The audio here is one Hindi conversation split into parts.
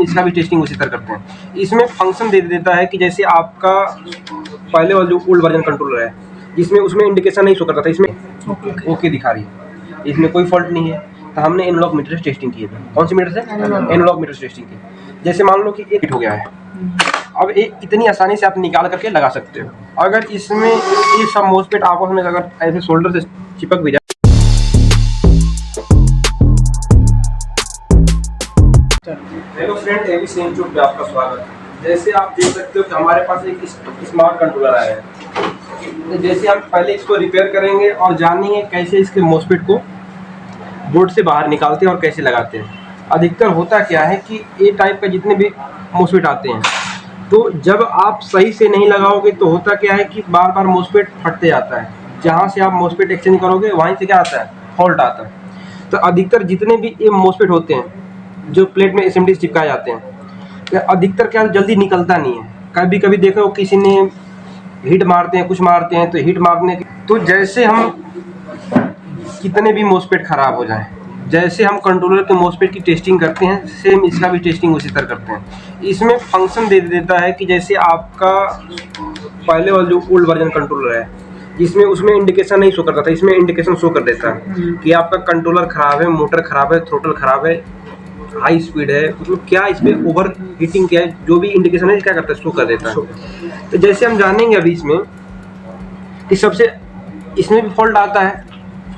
इसका भी टेस्टिंग उसी तरह करते हैं। इसमें फंक्शन दे देता है कि जैसे आपका पहले वाला जो ओल्ड वर्जन कंट्रोलर है जिसमें उसमें इंडिकेशन नहीं शो करता था, इसमें ओके दिखा रही है, इसमें कोई फॉल्ट नहीं है। तो हमने एनालॉग मीटर से टेस्टिंग की है। कौन सी मीटर से? एनालॉग मीटर से टेस्टिंग की। जैसे मान लो कि एक हिट हो गया है, अब एक इतनी आसानी से आप निकाल करके लगा सकते हो। अगर इसमें ये सब मोस्फेट आपस में अगर ऐसे शोल्डर से चिपक भी जाए। हेलो फ्रेंड, एवी सेम ट्यूब पे आपका स्वागत है। जैसे आप देख सकते हो कि हमारे पास एक स्मार्ट कंट्रोलर आया है। जैसे हम पहले इसको रिपेयर करेंगे और जानेंगे कैसे इसके मोस्फेट को बोर्ड से बाहर निकालते हैं और कैसे लगाते हैं। अधिकतर होता क्या है कि ए टाइप का जितने भी मोस्फेट आते हैं, तो जब आप सही से नहीं लगाओगे तो होता क्या है कि बार बार मोस्फेट फटते जाता है। जहाँ से आप मोस्फेट एक्सचेंज करोगे वहीं से क्या आता है? फॉल्ट आता है। तो अधिकतर जितने भी ये मोस्फेट होते हैं जो प्लेट में एसएमडी चिपकाए जाते हैं, अधिकतर क्या जल्दी निकलता नहीं है। कभी कभी देखो किसी ने हीट मारते हैं, कुछ मारते हैं, तो हीट मारने के तो जैसे हम कितने भी मोस्फेट खराब हो जाएं, जैसे हम कंट्रोलर के मोस्फेट की टेस्टिंग करते हैं, सेम इसका भी टेस्टिंग उसी तरह करते हैं। इसमें फंक्शन दे देता है कि जैसे आपका पहले वाला जो ओल्ड वर्जन कंट्रोलर है जिसमें उसमें इंडिकेशन नहीं शो करता था, इसमें इंडिकेशन शो कर देता है कि आपका कंट्रोलर खराब है, मोटर खराब है, थ्रोटल खराब है, हाई स्पीड है, मतलब क्या इसमें ओवर हीटिंग क्या है, जो भी इंडिकेशन है क्या करता है? शो कर देता है। तो जैसे हम जानेंगे अभी इसमें कि सबसे इसमें भी फॉल्ट आता है।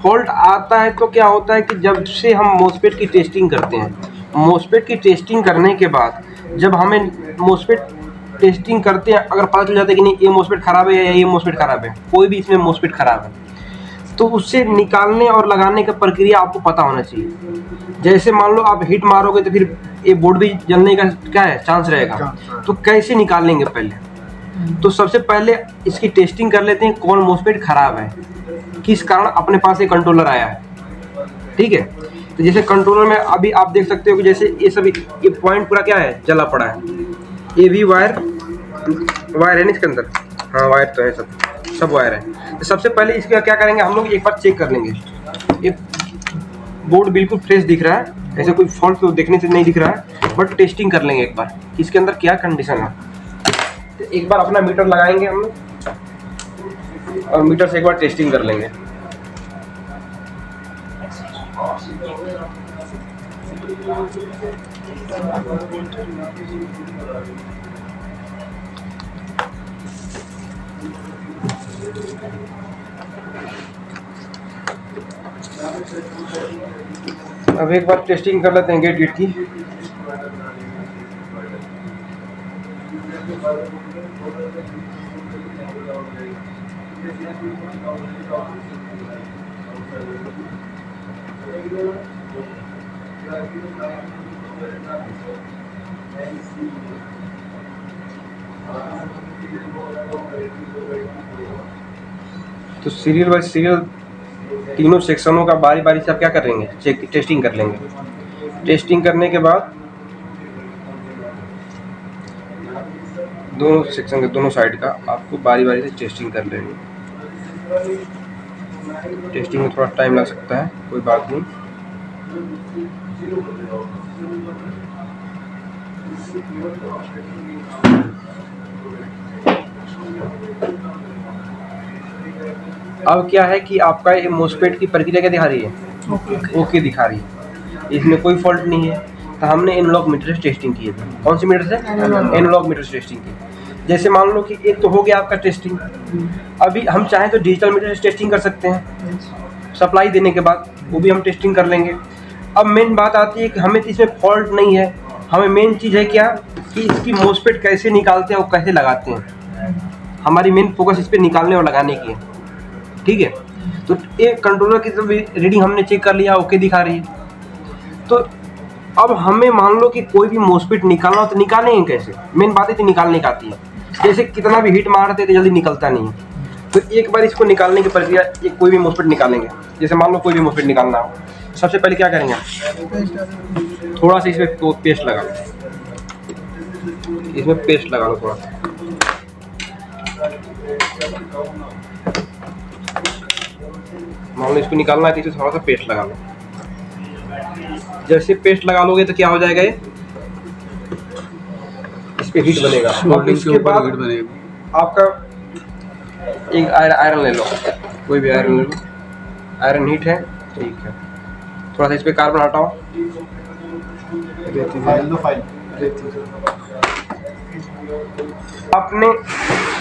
फॉल्ट आता है तो क्या होता है कि जब से हम मोस्फेट की टेस्टिंग करते हैं, मोस्फेट की टेस्टिंग करने के बाद जब हमें मोस्फेट टेस्टिंग करते हैं, अगर पता चल जाता है कि नहीं ये मोस्फेट खराब है या ये मोस्फेट खराब है, कोई भी इसमें मोस्फेट खराब है, तो उससे निकालने और लगाने का प्रक्रिया आपको पता होना चाहिए। जैसे मान लो आप हीट मारोगे तो फिर ये बोर्ड भी जलने का क्या है? चांस रहेगा। तो कैसे निकालेंगे पहले? तो सबसे पहले इसकी टेस्टिंग कर लेते हैं कौन मोस्फेट खराब है, किस कारण अपने पास ये कंट्रोलर आया है। ठीक है, तो जैसे कंट्रोलर में अभी आप देख सकते हो कि जैसे ये सभी ये पॉइंट पूरा क्या है? जला पड़ा है। ये भी वायर है ना इसके अंदर? हाँ, वायर तो है, सब वायर है। तो सबसे पहले इसका क्या करेंगे हम लोग, एक बार चेक कर लेंगे। ये बोर्ड बिल्कुल फ्रेश दिख रहा है, ऐसे कोई फॉल्ट तो देखने से नहीं दिख रहा है, बट टेस्टिंग कर लेंगे एक बार कि इसके अंदर क्या कंडीशन है। तो एक बार अपना मीटर लगाएंगे हम लोग और मीटर से एक बार टेस्टिंग कर लेंगे। अब एक बार टेस्टिंग कर लेते हैं गेट की। तो सीरियल बाय सीरियल तीनों सेक्शनों का बारी बारी से आप क्या करेंगे? टेस्टिंग कर लेंगे। टेस्टिंग करने के बाद दोनों सेक्शन के दोनों साइड का आपको बारी बारी से टेस्टिंग कर लेंगे। टेस्टिंग में थोड़ा टाइम लग सकता है, कोई बात नहीं। अब क्या है कि आपका ये मोस्फेट की प्रक्रिया क्या दिखा रही है? ओके दिखा रही है, इसमें कोई फॉल्ट नहीं है। तो हमने एनालॉग मीटर से टेस्टिंग की है। कौन सी मीटर से? एनालॉग मीटर से टेस्टिंग की। जैसे मान लो कि एक तो हो गया आपका टेस्टिंग। अभी हम चाहें तो डिजिटल मीटर से टेस्टिंग कर सकते हैं, सप्लाई देने के बाद वो भी हम टेस्टिंग कर लेंगे। अब मेन बात आती है कि हमें इसमें फॉल्ट नहीं है, हमें मेन चीज़ है क्या कि इसकी मोस्फेट कैसे निकालते हैं और कैसे लगाते हैं। हमारी मेन फोकस इस पर निकालने और लगाने की है। ठीक है, तो ये कंट्रोलर की तो रीडिंग हमने चेक कर लिया, ओके दिखा रही है। तो अब हमें मान लो कि कोई भी मोस्फेट निकालना हो तो निकालेंगे कैसे? मेन बात है तो निकालने की आती है। जैसे कितना भी हीट मारते तो जल्दी निकलता नहीं है। तो एक बार इसको निकालने की प्रक्रिया, एक कोई भी मोस्फेट निकालेंगे। जैसे मान लो कोई भी मोस्फेट निकालना हो, सबसे पहले क्या करेंगे? थोड़ा सा इसमें पेस्ट लगा लो, इसमें पेस्ट लगा लो थोड़ा सा। मान लो इसको निकालना है तो इसे थोड़ा सा पेस्ट लगा लो। जैसे पेस्ट लगा लोगे तो क्या हो जाएगा, ये इस पे हीट बनेगा। अब इसके बाद हीट बनेगा। आपका एक आयरन ले लो, कोई भी आयरन ले लो। आयरन हीट है, ठीक है। थोड़ा सा इस पे कार्बन हटाओ, आपने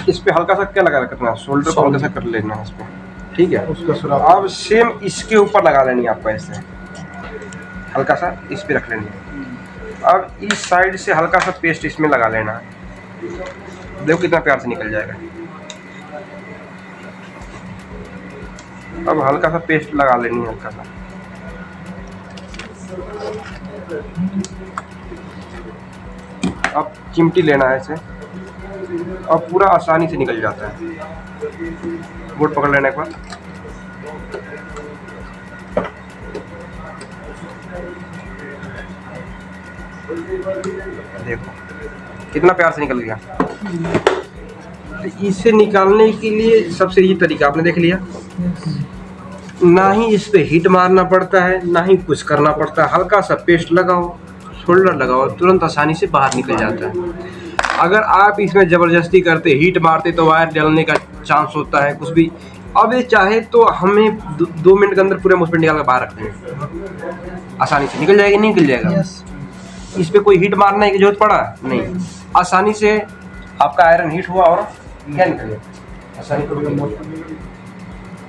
इस पे हल्का सा क्या लगा रखना, शोल्डर को हल्का सा कर लेना है इस पे, ठीक है। अब सेम इसके ऊपर लगा लेनी है आपको, ऐसे हल्का सा इस पे रख लेनी है। अब इस साइड से हल्का सा पेस्ट इसमें लगा लेना है, देखो कितना प्यार से निकल जाएगा। अब हल्का सा पेस्ट लगा लेनी है, हल्का सा। अब चिमटी लेना है ऐसे, अब पूरा आसानी से निकल जाता है। बोर्ड पकड़ लेना एक बार, देखो कितना प्यार से निकल गया। तो इसे निकालने के लिए सबसे ये तरीका आपने देख लिया, ना ही इस पे हीट मारना पड़ता है, ना ही कुछ करना पड़ता है। हल्का सा पेस्ट लगाओ, शोल्डर लगाओ, तुरंत आसानी से बाहर निकल जाता है। अगर आप इसमें ज़बरदस्ती करते, हीट मारते, तो वायर जलने का चांस होता है कुछ भी। अब ये चाहे तो हमें 2 मिनट के अंदर पूरे मोस्पेट निकाल कर बाहर रख दें, आसानी से निकल जाएगी, नहीं निकल जाएगा। इस पे कोई हीट मारने की जरूरत पड़ा नहीं, आसानी से आपका आयरन हीट हुआ और क्या निकले आसानी से,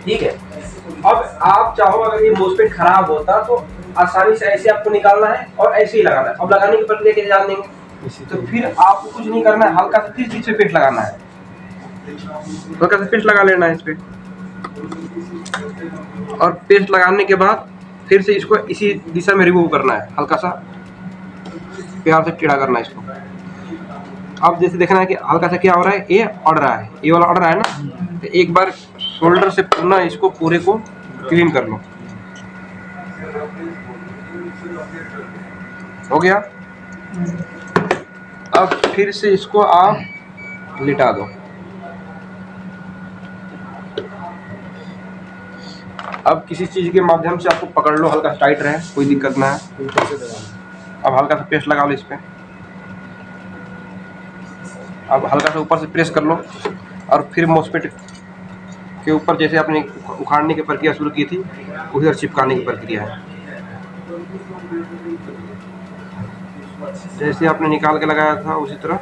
ठीक है। अब आप चाहो, अगर ये मोस्पेट खराब होता तो आसानी से ऐसे आपको निकालना है और ऐसे ही लगाना है। अब लगाने की प्रक्रिया कैसे जान देंगे, तो फिर आपको कुछ नहीं करना है, हल्का सा फिर बीच में पेस्ट लगाना है, हल्का सा पेस्ट लगा लेना है इस पे। और पेस्ट लगाने के बाद फिर से इसको इसी दिशा में रिमूव करना है, हल्का सा प्यार से टेढ़ा करना है इसको। अब जैसे देखना है कि हल्का सा क्या हो रहा है, ये अड़ रहा है, ये वाला अड़ रहा है ना, तो एक बार शोल्डर से पुनः इसको पूरे को क्लीन कर लो। हो गया। अब फिर से इसको आप लिटा दो। अब किसी चीज के माध्यम से आपको पकड़ लो, हल्का टाइट रहे, कोई दिक्कत ना है। अब हल्का सा पेस्ट लगा लो इस पे, अब हल्का सा ऊपर से प्रेस कर लो और फिर मोस्पेट के ऊपर जैसे आपने उखाड़ने की प्रक्रिया शुरू की थी, उधर चिपकाने की प्रक्रिया है। जैसे आपने निकाल के लगाया था उसी तरह।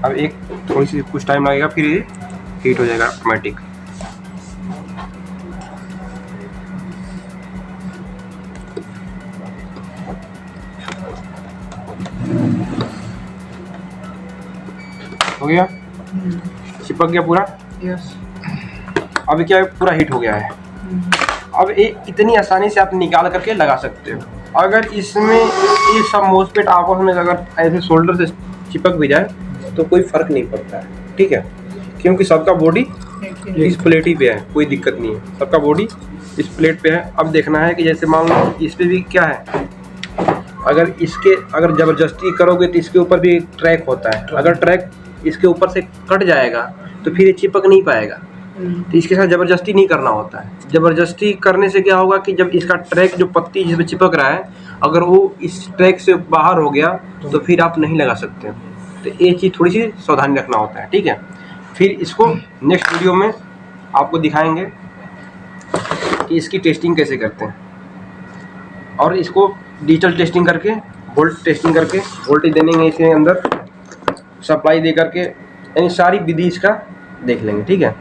अब एक थोड़ी सी कुछ टाइम लगेगा, फिर ये हीट हो जाएगा ऑटोमेटिक। हो गया, चिपक गया पूरा। यस। अब क्या है, पूरा हीट हो गया है। अब ये इतनी आसानी से आप निकाल करके लगा सकते हो। अगर इसमें ये सब मोस्पेट आपस में अगर ऐसे शोल्डर से चिपक भी जाए तो कोई फर्क नहीं पड़ता है, ठीक है, क्योंकि सबका बॉडी इस प्लेट ही पे है, कोई दिक्कत नहीं है, सबका बॉडी इस प्लेट पे है। अब देखना है कि जैसे मान लो इस पे भी क्या है, अगर ज़बरदस्ती करोगे तो इसके ऊपर भी ट्रैक होता है। अगर ट्रैक इसके ऊपर से कट जाएगा तो फिर ये चिपक नहीं पाएगा, तो इसके साथ ज़बरदस्ती नहीं करना होता है। ज़बरदस्ती करने से क्या होगा कि जब इसका ट्रैक जो पत्ती जिसमें चिपक रहा है, अगर वो इस ट्रैक से बाहर हो गया तो फिर आप नहीं लगा सकते। तो ये चीज़ थोड़ी सी सावधानी रखना होता है, ठीक है। फिर इसको नेक्स्ट वीडियो में आपको दिखाएंगे कि इसकी टेस्टिंग कैसे करते हैं, और इसको डिजिटल टेस्टिंग करके, वोल्ट टेस्टिंग करके, वोल्टेज देने इसके अंदर सप्लाई दे करके, यानी सारी विधि इसका देख लेंगे, ठीक है।